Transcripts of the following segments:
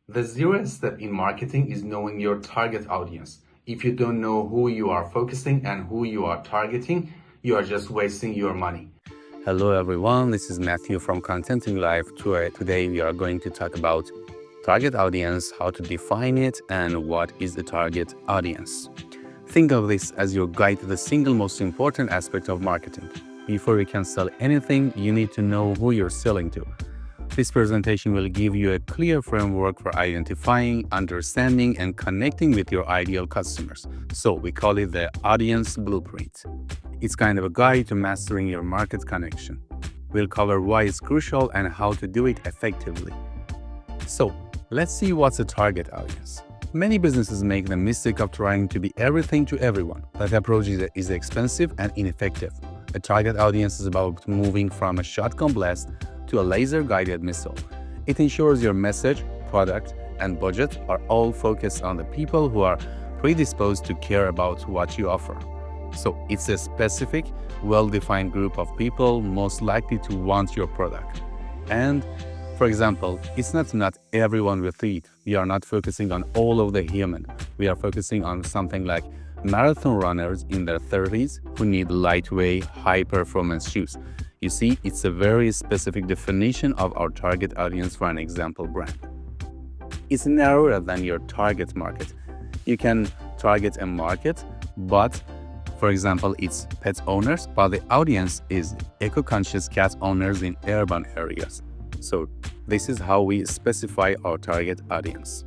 The zero step in marketing is knowing your target audience. If you don't know who you are focusing and who you are targeting, you are just wasting your money. Hello everyone, this is Matthew from Contenting Life. Today we are going to talk about target audience, how to define it, and what is the target audience. Think of this as your guide to the single most important aspect of marketing. Before you can sell anything, you need to know who you're selling to. This presentation will give you a clear framework for identifying, understanding, and connecting with your ideal customers. So we call it the audience blueprint. It's kind of a guide to mastering your market connection. We'll cover why it's crucial and how to do it effectively. So let's see what's a target audience. Many businesses make the mistake of trying to be everything to everyone. That approach is expensive and ineffective. A target audience is about moving from a shotgun blast to a laser-guided missile. It ensures your message, product, and budget are all focused on the people who are predisposed to care about what you offer. So it's a specific, well-defined group of people most likely to want your product. And for example, it's not everyone with it. We are not focusing on all of the human. We are focusing on something like marathon runners in their 30s who need lightweight, high-performance shoes. You see, it's a very specific definition of our target audience for an example brand. It's narrower than your target market. You can target a market, but for example, it's pet owners, but the audience is eco-conscious cat owners in urban areas. So this is how we specify our target audience.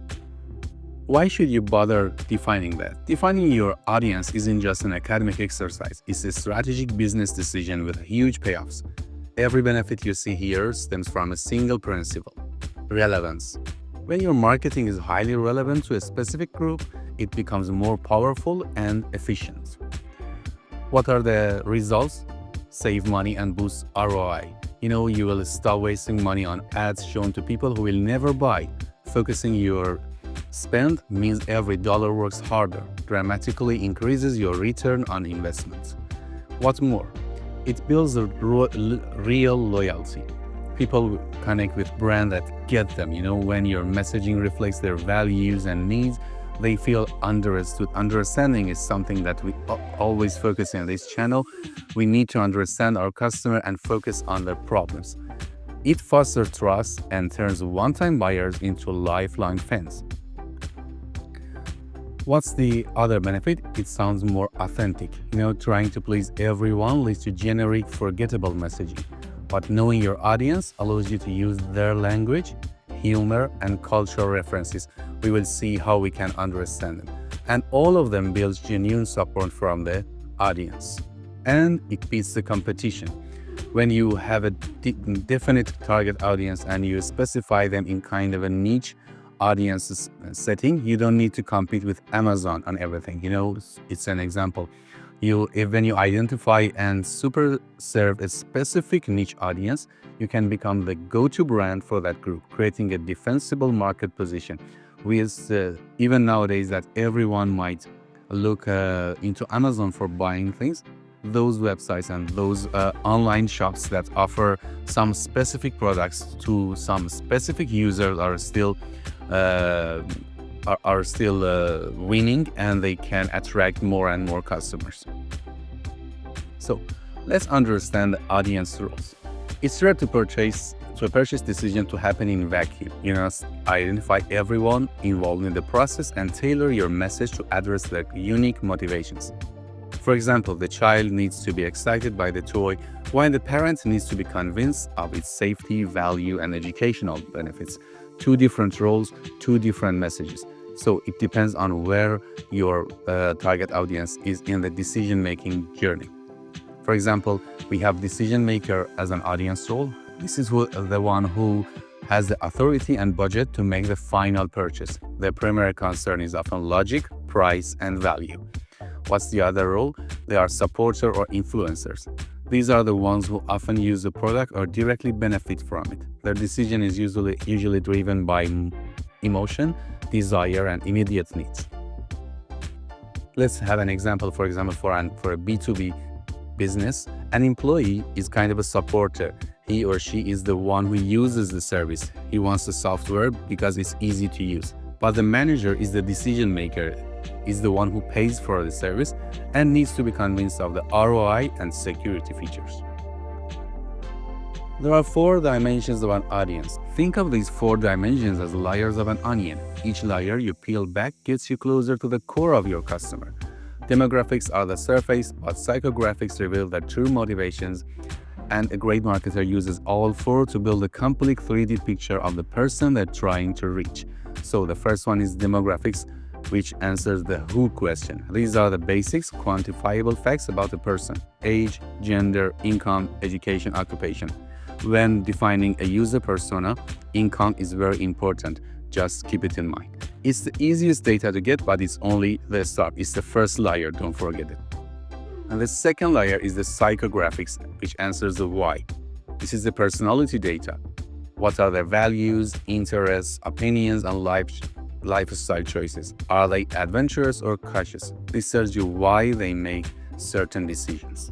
Why should you bother defining that? Defining your audience isn't just an academic exercise. It's a strategic business decision with huge payoffs. Every benefit you see here stems from a single principle: relevance. When your marketing is highly relevant to a specific group, it becomes more powerful and efficient. What are the results? Save money and boost ROI. You will stop wasting money on ads shown to people who will never buy. Focusing your spend means every dollar works harder, dramatically increases your return on investment. What's more, it builds a real loyalty. People connect with brands that get them. When your messaging reflects their values and needs, they feel understood. Understanding is something that we always focus on this channel. We need to understand our customer and focus on their problems. It fosters trust and turns one-time buyers into lifelong fans. What's the other benefit? It sounds more authentic. Trying to please everyone leads to generic, forgettable messaging. But knowing your audience allows you to use their language, humor, and cultural references. We will see how we can understand them. And all of them builds genuine support from the audience. And it beats the competition. When you have a definite target audience and you specify them in kind of a niche audience setting, you don't need to compete with Amazon on everything. It's an example. When you identify and super serve a specific niche audience, you can become the go-to brand for that group, creating a defensible market position. Even nowadays that everyone might look into Amazon for buying things, those websites and those online shops that offer some specific products to some specific users are still winning, and they can attract more and more customers. So let's understand the audience rules. It's rare to purchase decision to happen in vacuum. Identify everyone involved in the process and tailor your message to address their unique motivations. For example, the child needs to be excited by the toy, while the parent needs to be convinced of its safety, value, and educational benefits. Two different roles, two different messages. So it depends on where your target audience is in the decision-making journey. For example, we have decision maker as an audience role. This is the one who has the authority and budget to make the final purchase. Their primary concern is often logic, price, and value. What's the other role? They are supporter or influencers. These are the ones who often use the product or directly benefit from it. Their decision is usually driven by emotion, desire, and immediate needs. Let's have an example. For example, for a B2B business, an employee is kind of a supporter. He or she is the one who uses the service. He wants the software because it's easy to use. But the manager is the decision maker, is the one who pays for the service and needs to be convinced of the ROI and security features. There are 4 dimensions of an audience. Think of these 4 dimensions as layers of an onion. Each layer you peel back gets you closer to the core of your customer. Demographics are the surface, but psychographics reveal their true motivations, and a great marketer uses all 4 to build a complete 3D picture of the person they're trying to reach. So the first one is demographics, which answers the who question. These are the basics, quantifiable facts about a person: age, gender, income, education, occupation. When defining a user persona, income is very important. Just keep it in mind. It's the easiest data to get, but it's only the start. It's the first layer, don't forget it. And the second layer is the psychographics, which answers the why. This is the personality data. What are their values, interests, opinions, and lifestyle choices? Are they adventurous or cautious? This tells you why they make certain decisions.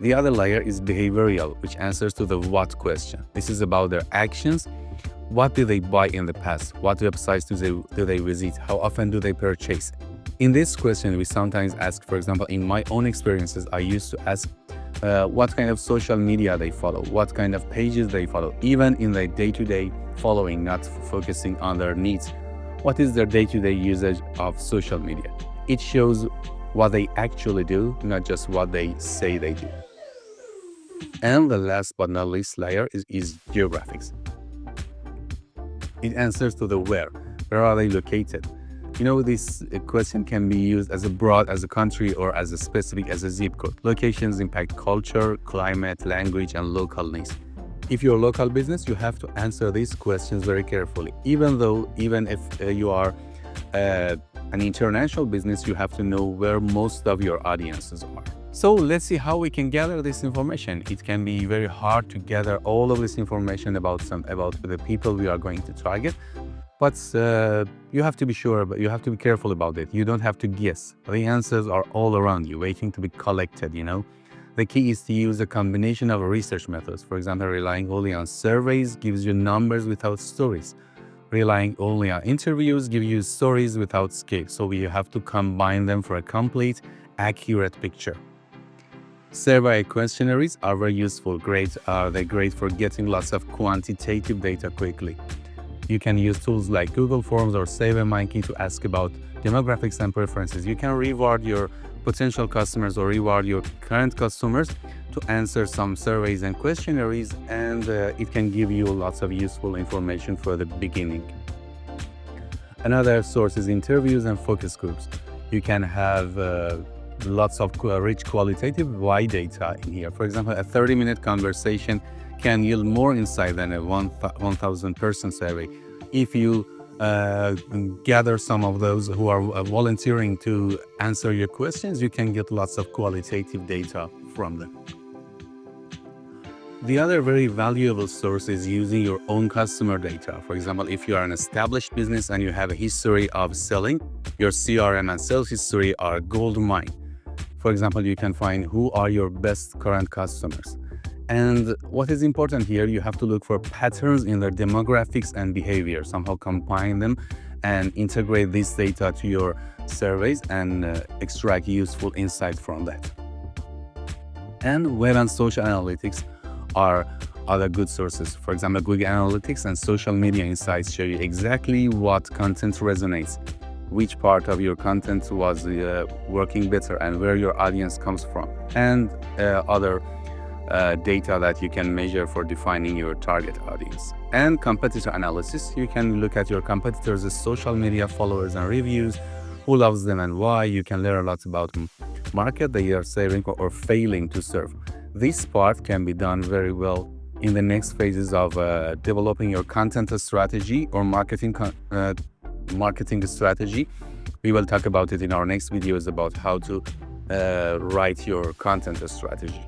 The other layer is behavioral, which answers to the what question. This is about their actions. What did they buy in the past? What websites do they visit? How often do they purchase? In this question, we sometimes ask, for example, in my own experiences, I used to ask what kind of social media they follow, what kind of pages they follow, even in their day-to-day following, not focusing on their needs. What is their day-to-day usage of social media? It shows what they actually do, not just what they say they do. And the last but not least layer is geographics. It answers to the where. Where are they located? You know, this question can be used as broad as a country or as specific as a zip code. Locations impact culture, climate, language, and local needs. If you're a local business, you have to answer these questions very carefully. Even if you are an international business, you have to know where most of your audiences are. So let's see how we can gather this information. It can be very hard to gather all of this information about the people we are going to target, but you have to be sure, but you have to be careful about it. You don't have to guess. The answers are all around you, waiting to be collected, you know. The key is to use a combination of research methods. For example, relying only on surveys gives you numbers without stories. Relying only on interviews gives you stories without scale. So you have to combine them for a complete, accurate picture. Survey questionnaires are very useful. They're great for getting lots of quantitative data quickly. You can use tools like Google Forms or SaveMonkey to ask about demographics and preferences. You can reward your potential customers or reward your current customers to answer some surveys and questionnaires, and it can give you lots of useful information for the beginning. Another source is interviews and focus groups. You can have lots of rich qualitative why data in here. For example, a 30-minute conversation can yield more insight than a 1,000-person survey. If you gather some of those who are volunteering to answer your questions, you can get lots of qualitative data from them. The other very valuable source is using your own customer data. For example, if you are an established business and you have a history of selling, your CRM and sales history are gold mine. For example, you can find who are your best current customers. And what is important here, you have to look for patterns in their demographics and behavior, somehow combine them and integrate this data to your surveys and extract useful insight from that. And web and social analytics are other good sources. For example, Google Analytics and social media insights show you exactly what content resonates, which part of your content was working better, and where your audience comes from, and other data that you can measure for defining your target audience. And competitor analysis, you can look at your competitors' social media followers and reviews, who loves them and why. You can learn a lot about market they are serving or failing to serve. This part can be done very well in the next phases of developing your content strategy or marketing strategy. We will talk about it in our next videos about how to write your content strategy.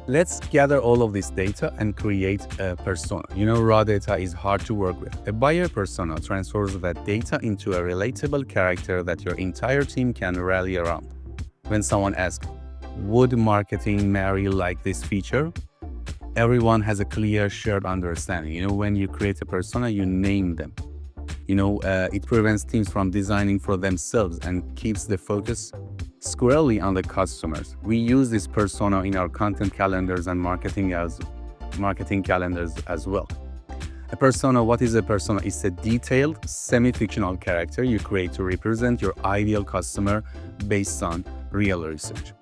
Let's gather all of this data and create a persona. You know, raw data is hard to work with. A buyer persona transfers that data into a relatable character that your entire team can rally around. When someone asks, would marketing marry like this feature? Everyone has a clear shared understanding. When you create a persona, you name them. It prevents teams from designing for themselves and keeps the focus squarely on the customers. We use this persona in our content calendars and marketing calendars as well. A persona, what is a persona? It's a detailed, semi-fictional character you create to represent your ideal customer based on real research.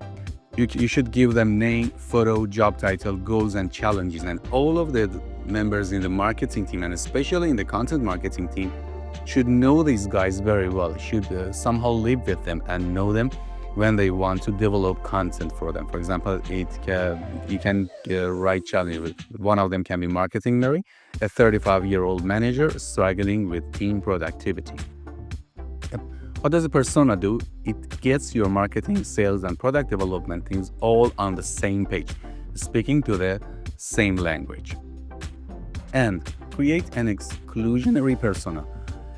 You should give them name, photo, job title, goals, and challenges. And all of the members in the marketing team, and especially in the content marketing team, should know these guys very well, should somehow live with them and know them when they want to develop content for them. For example, you can write challenge. One of them can be Marketing Mary, a 35-year-old manager struggling with team productivity. What does a persona do? It gets your marketing, sales, and product development teams all on the same page, speaking to the same language. And create an exclusionary persona,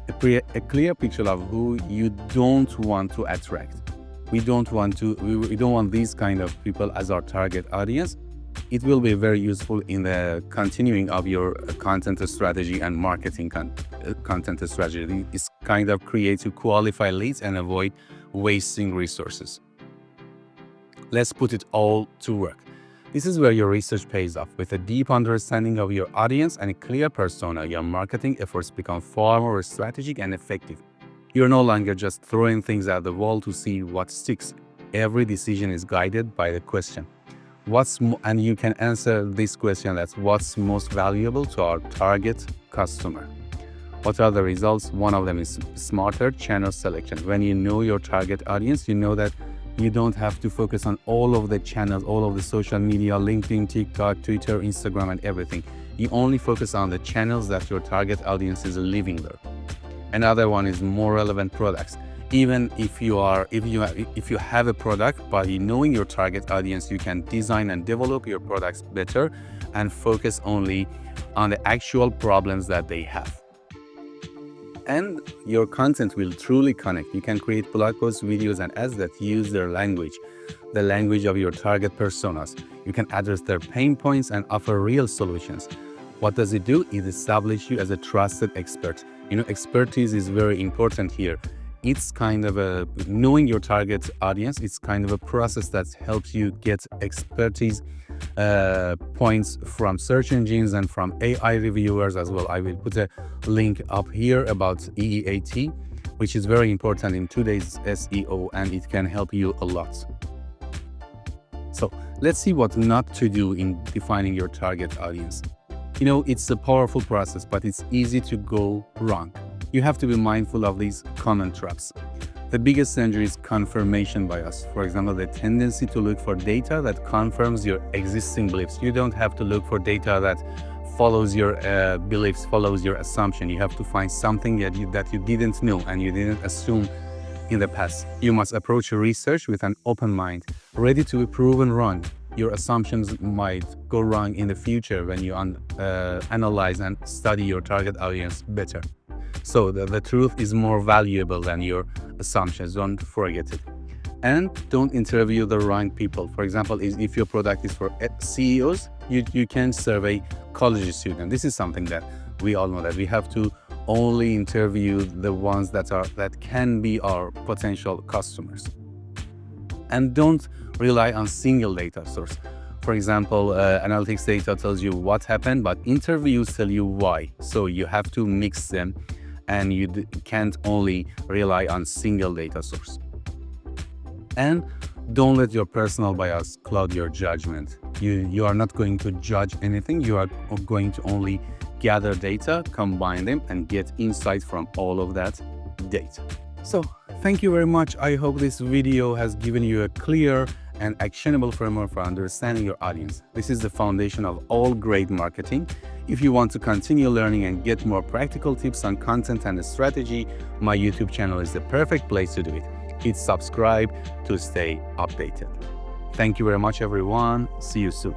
a clear picture of who you don't want to attract. We don't want these kind of people as our target audience. It will be very useful in the continuing of your content strategy and marketing content strategy. It's kind of create to qualify leads and avoid wasting resources. Let's put it all to work. This is where your research pays off. With a deep understanding of your audience and a clear persona, your marketing efforts become far more strategic and effective. You're no longer just throwing things at the wall to see what sticks. Every decision is guided by the question, and you can answer this question, that's what's most valuable to our target customer. What are the results? One of them is smarter channel selection. When you know your target audience, you know that you don't have to focus on all of the channels, all of the social media, LinkedIn, TikTok, Twitter, Instagram, and everything. You only focus on the channels that your target audience is living there. Another one is more relevant products. Even if you have a product, by knowing your target audience, you can design and develop your products better and focus only on the actual problems that they have. And your content will truly connect. You can create blog posts, videos, and ads that use their language, the language of your target personas. You can address their pain points and offer real solutions. What does it do? It establishes you as a trusted expert. Expertise is very important here. It's kind of knowing your target audience. It's kind of a process that helps you get expertise points from search engines and from AI reviewers as well. I will put a link up here about EEAT, which is very important in today's SEO, and it can help you a lot. So let's see what not to do in defining your target audience. It's a powerful process, but it's easy to go wrong. You have to be mindful of these common traps. The biggest danger is confirmation bias. For example, the tendency to look for data that confirms your existing beliefs. You don't have to look for data that follows your beliefs, follows your assumption. You have to find something that you didn't know and you didn't assume in the past. You must approach your research with an open mind, ready to be proven wrong. Your assumptions might go wrong in the future when you analyze and study your target audience better. So the truth is more valuable than your assumptions. Don't forget it. And don't interview the wrong people. For example, if your product is for CEOs, you can survey college students. This is something that we all know, that we have to only interview the ones that can be our potential customers. And don't rely on single data source. For example, analytics data tells you what happened, but interviews tell you why. So you have to mix them, and you can't only rely on single data source. And don't let your personal bias cloud your judgment. You are not going to judge anything. You are going to only gather data, combine them, and get insight from all of that data. So thank you very much. I hope this video has given you a clear and actionable framework for understanding your audience. This is the foundation of all great marketing. If you want to continue learning and get more practical tips on content and strategy, my YouTube channel is the perfect place to do it. Hit subscribe to stay updated. Thank you very much, everyone. See you soon.